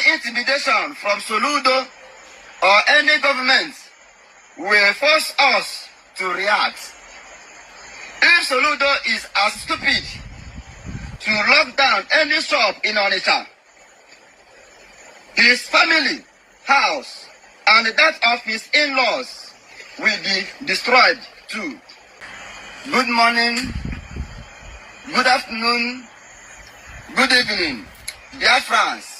Any intimidation from Soludo or any government will force us to react. If Soludo is as stupid to lock down any shop in Onitsha, his family, house, and that of his in-laws will be destroyed too. Good morning, good afternoon, good evening, dear friends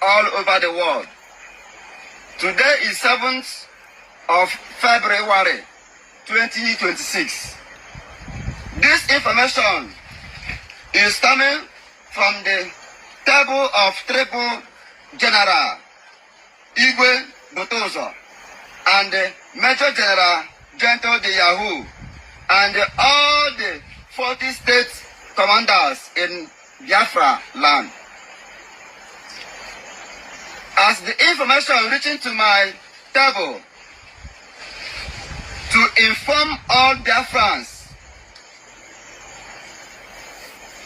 all over the world. Today is 7th of February 2026. This information is coming from the table of Triple General IgboAmaka and Major General Gento de Yahoo and all the 40 state commanders in Biafra land. As the information reaching to my table to inform all Biafrans,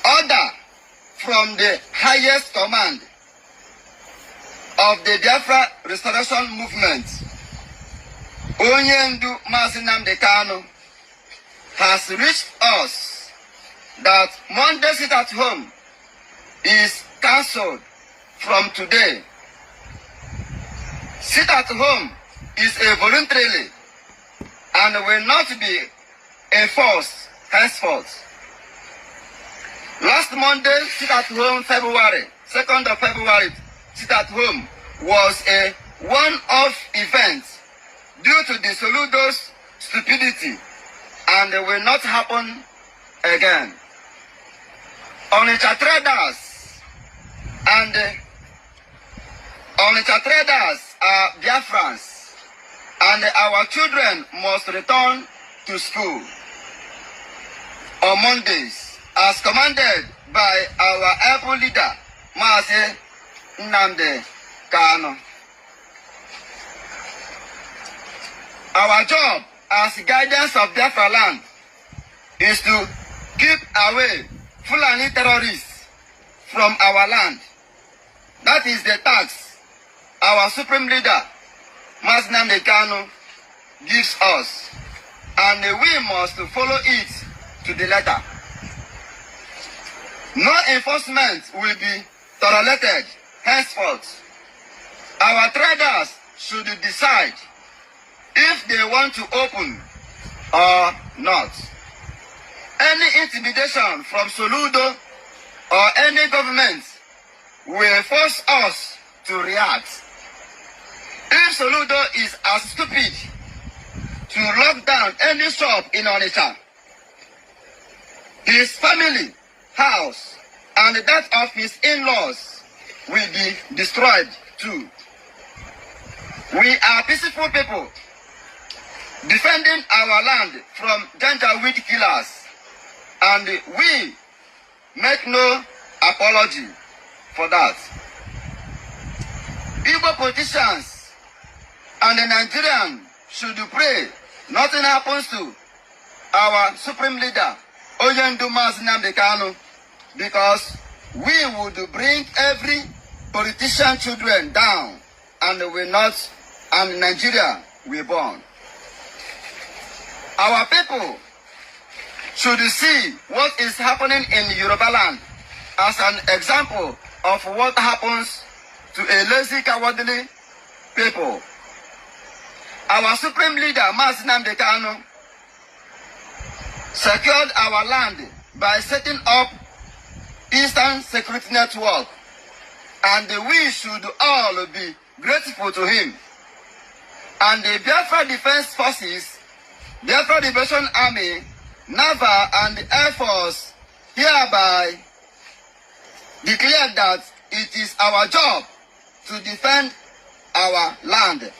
order from the highest command of the Biafra Restoration Movement, Onyendu Nnamdi Kanu, has reached us that Monday sit at home is cancelled from today. Sit at home is a voluntarily and will not be enforced henceforth. Last Monday, sit at home February, 2nd of February, sit at home was a one-off event due to the Soludo's stupidity and will not happen again. Onitsha traders are Biafrans, and our children must return to school on Mondays, as commanded by our able leader, Mazi Nnamdi Kanu. Our job as guardians of Biafra land is to keep away Fulani terrorists from our land. That is the task our supreme leader, Mazi Nnamdi Kanu, gives us, and we must follow it to the letter. No enforcement will be tolerated henceforth. Our traders should decide if they want to open or not. Any intimidation from Soludo or any government will force us to react. If Soludo is as stupid to lock down any shop in Onitsha, his family, house, and that of his in-laws will be destroyed too. We are peaceful people defending our land from Janjaweed killers, and we make no apology for that. Igbo politicians and the Nigerians should pray nothing happens to our supreme leader, Onyendu Nnamdi Kanu, because we would bring every politician children down and Nigeria will burn. Our people should see what is happening in Yoruba land as an example of what happens to a lazy, cowardly people. Our supreme leader, Mazi Nnamdi Kanu, secured our land by setting up Eastern Security Network, and we should all be grateful to him. And the Biafra Defense Forces, Biafra Liberation Army, Naval and Air Force hereby declared that it is our job to defend our land.